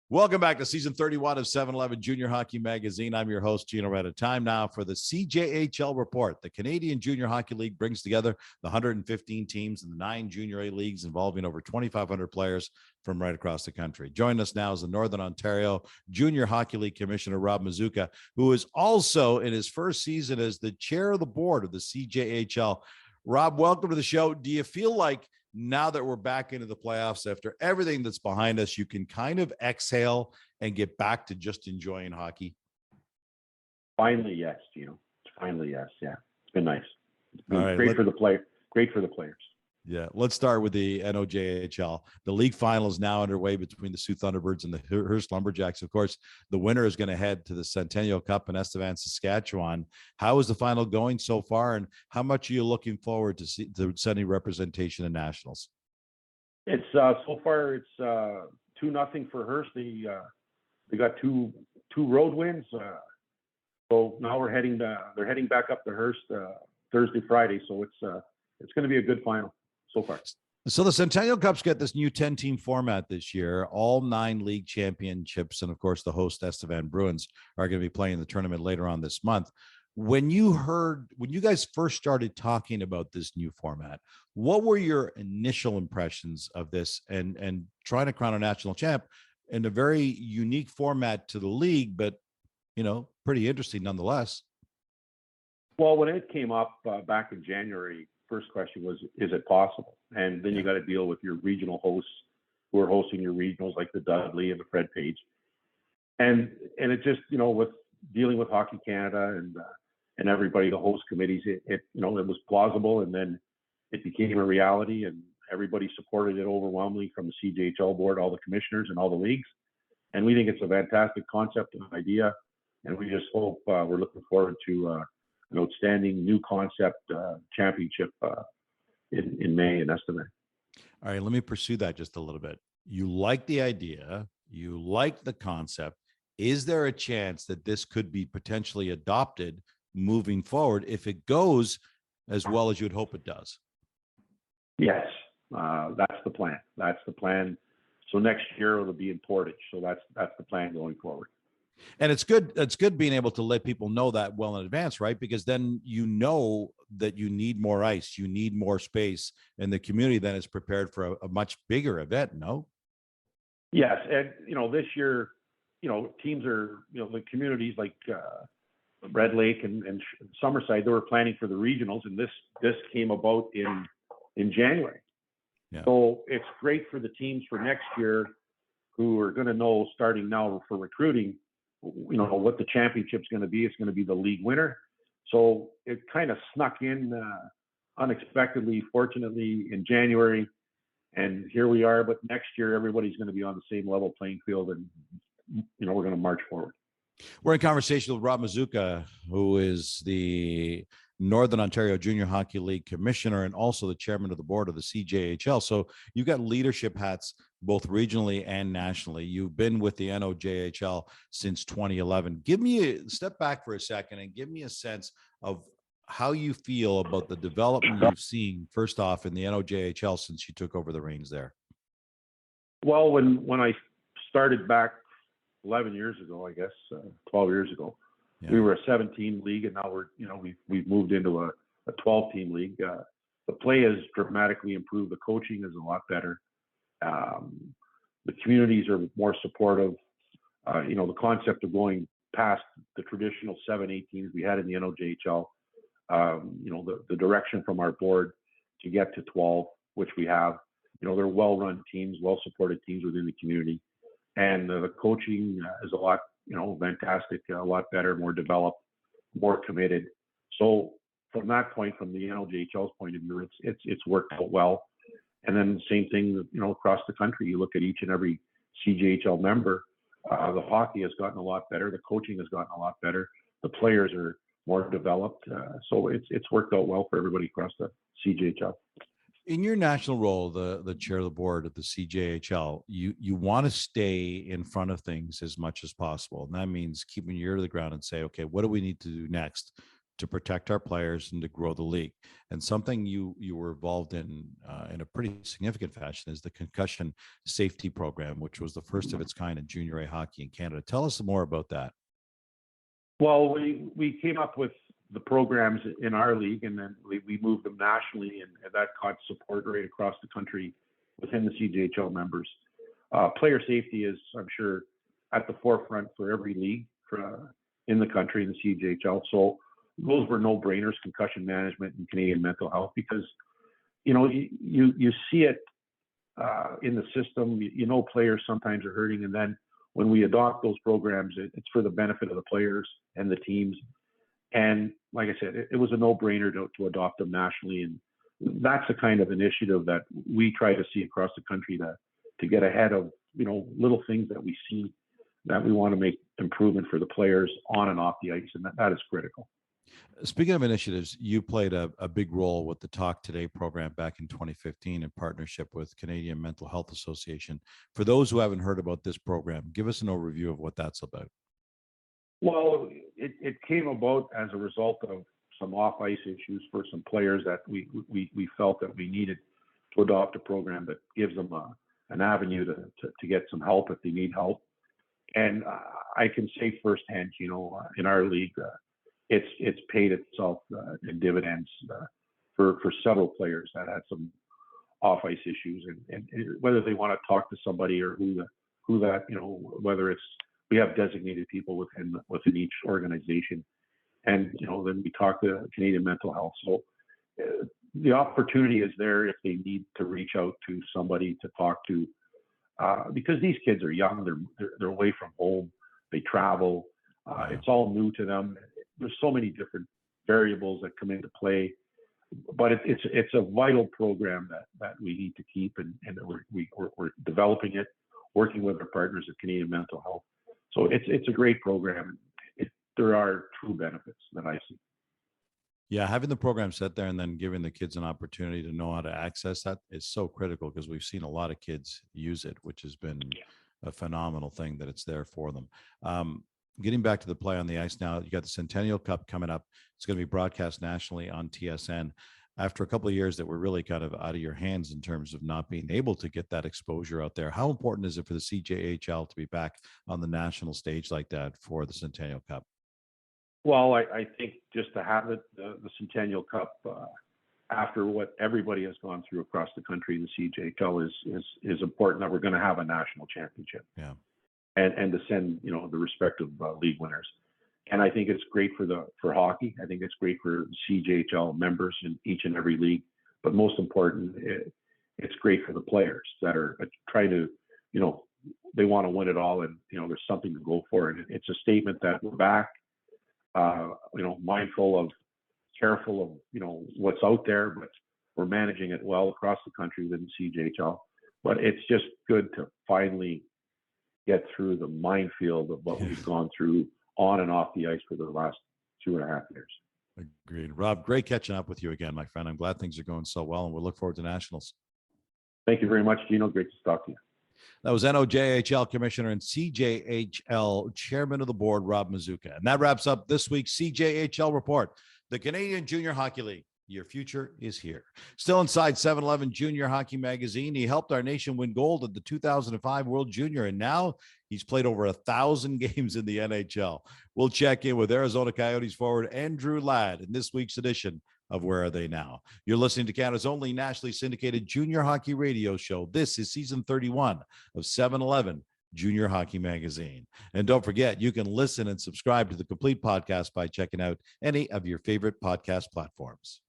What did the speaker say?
Welcome back to season 31 of 7-Eleven Junior Hockey Magazine. I'm your host, Gino Reda. Time now for the CJHL Report. The Canadian Junior Hockey League brings together the 115 teams in the 9 Junior A leagues involving over 2,500 players from right across the country. Joining us now is the Northern Ontario Junior Hockey League Commissioner, Rob Mazzuca, who is also in his first season as the chair of the board of the CJHL. Rob, welcome to the show. Do you feel like now that we're back into the playoffs, after everything that's behind us, you can kind of exhale and get back to just enjoying hockey? Finally, yes, Gino. Finally, yes. Yeah, it's been nice. It's been right, great for the player. Great for the players. Yeah, let's start with the NOJHL. The league final is now underway between the Sioux Thunderbirds and the Hearst Lumberjacks. Of course, the winner is going to head to the Centennial Cup in Estevan, Saskatchewan. How is the final going so far, and how much are you looking forward to sending representation in nationals? It's so far it's 2-0 for Hearst. They got two road wins. So now they're heading back up to Hearst Thursday, Friday. So it's going to be a good final so far. So the Centennial Cup's got this new 10-team format this year, all 9 league championships, and of course the host Estevan Bruins are going to be playing the tournament later on this month. When you guys first started talking about this new format, what were your initial impressions of this and trying to crown a national champ in a very unique format to the league, but pretty interesting nonetheless? Well, when it came up back in January, first question was, is it possible? And then you got to deal with your regional hosts who are hosting your regionals, like the Dudley and the Fred Page. And it just, with dealing with Hockey Canada and everybody, the host committees, it was plausible, and then it became a reality, and everybody supported it overwhelmingly from the CJHL board, all the commissioners and all the leagues. And we think it's a fantastic concept and idea, and we just hope we're looking forward to an outstanding new concept championship in May in Estevan. All right, let me pursue that just a little bit. You like the idea, you like the concept. Is there a chance that this could be potentially adopted moving forward if it goes as well as you'd hope it does? Yes, that's the plan. That's the plan. So next year it'll be in Portage. So that's the plan going forward. And it's good. It's good being able to let people know that well in advance, right? Because then you know that you need more ice, you need more space, and the community then is prepared for a much bigger event. No. Yes, and this year, teams are, the communities like Red Lake and Summerside, they were planning for the regionals, and this came about in January. Yeah. So it's great for the teams for next year who are going to know starting now for recruiting, what the championship's going to be. It's going to be the league winner. So it kind of snuck in unexpectedly, fortunately, in January, and here we are. But next year, everybody's going to be on the same level playing field, and we're going to march forward. We're in conversation with Rob Mazzuca, who is the Northern Ontario Junior Hockey League Commissioner and also the chairman of the board of the CJHL. So you've got leadership hats both regionally and nationally. You've been with the NOJHL since 2011. Give me a step back for a second and give me a sense of how you feel about the development you've seen, first off, in the NOJHL since you took over the reins there. Well, when I started back 11 years ago, I guess, 12 years ago, we were a 7-team league, and now we've moved into a 12-team league. The play has dramatically improved. The coaching is a lot better. The communities are more supportive. The concept of going past the traditional 7-8 teams we had in the NOJHL, the direction from our board to get to 12, which we have. They're well-run teams, well-supported teams within the community. And the coaching is a lot, fantastic, a lot better, more developed, more committed. So from that point, from the NOJHL's point of view, it's worked out well. And then the same thing, across the country, you look at each and every CJHL member, the hockey has gotten a lot better, the coaching has gotten a lot better, the players are more developed. So it's worked out well for everybody across the CJHL. In your national role, the chair of the board at the CJHL, you want to stay in front of things as much as possible. And that means keeping your ear to the ground and say, okay, what do we need to do next to protect our players and to grow the league. And something you were involved in a pretty significant fashion is the concussion safety program, which was the first of its kind in junior A hockey in Canada. Tell us more about that. Well, we came up with the programs in our league, and then we moved them nationally, and that caught support right across the country within the CJHL members. Player safety is, I'm sure, at the forefront for every league in the country in the CJHL. So those were no-brainers, concussion management and Canadian mental health, because you see it in the system. Players sometimes are hurting, and then when we adopt those programs, it's for the benefit of the players and the teams. And like I said, it was a no-brainer to adopt them nationally, and that's the kind of initiative that we try to see across the country to get ahead of little things that we see that we want to make improvement for the players on and off the ice, and that is critical. Speaking of initiatives, you played a big role with the Talk Today program back in 2015 in partnership with Canadian Mental Health Association. For those who haven't heard about this program, give us an overview of what that's about. Well, it came about as a result of some off-ice issues for some players that we felt that we needed to adopt a program that gives them an avenue to get some help if they need help. And I can say firsthand, in our league, it's paid itself in dividends for several players that had some off-ice issues, and whether they want to talk to somebody or who that, whether it's, we have designated people within each organization, and then we talk to Canadian Mental Health. So the opportunity is there if they need to reach out to somebody to talk to, because these kids are young, they're away from home, they travel, it's all new to them. There's so many different variables that come into play, but it's a vital program that we need to keep, and we're developing it, working with our partners at Canadian Mental Health. So it's a great program. There are true benefits that I see. Yeah, having the program set there and then giving the kids an opportunity to know how to access that is so critical, because we've seen a lot of kids use it, which has been a phenomenal thing that it's there for them. Getting back to the play on the ice now, you got the Centennial Cup coming up. It's going to be broadcast nationally on TSN. After a couple of years that were really kind of out of your hands in terms of not being able to get that exposure out there, how important is it for the CJHL to be back on the national stage like that for the Centennial Cup? Well, I think just to have it, the Centennial Cup, after what everybody has gone through across the country in the CJHL is important, that we're going to have a national championship. Yeah. And to send, the respective league winners. And I think it's great for hockey. I think it's great for CJHL members in each and every league. But most important, it's great for the players that are trying to, they want to win it all, and there's something to go for. And it's a statement that we're back, mindful of, careful of, what's out there, but we're managing it well across the country within CJHL. But it's just good to finally get through the minefield of what we've gone through on and off the ice for the last 2.5 years. Agreed. Rob, great catching up with you again, my friend. I'm glad things are going so well, and we'll look forward to nationals. Thank you very much, Gino. Great to talk to you. That was NOJHL Commissioner and CJHL Chairman of the Board, Rob Mazzuca. And that wraps up this week's CJHL Report, the Canadian Junior Hockey League. Your future is here. Still inside 7-Eleven Junior Hockey Magazine, he helped our nation win gold at the 2005 World Junior, and now he's played over 1,000 games in the NHL. We'll check in with Arizona Coyotes forward Andrew Ladd in this week's edition of Where Are They Now? You're listening to Canada's only nationally syndicated junior hockey radio show. This is season 31 of 7-Eleven Junior Hockey Magazine. And don't forget, you can listen and subscribe to the complete podcast by checking out any of your favorite podcast platforms.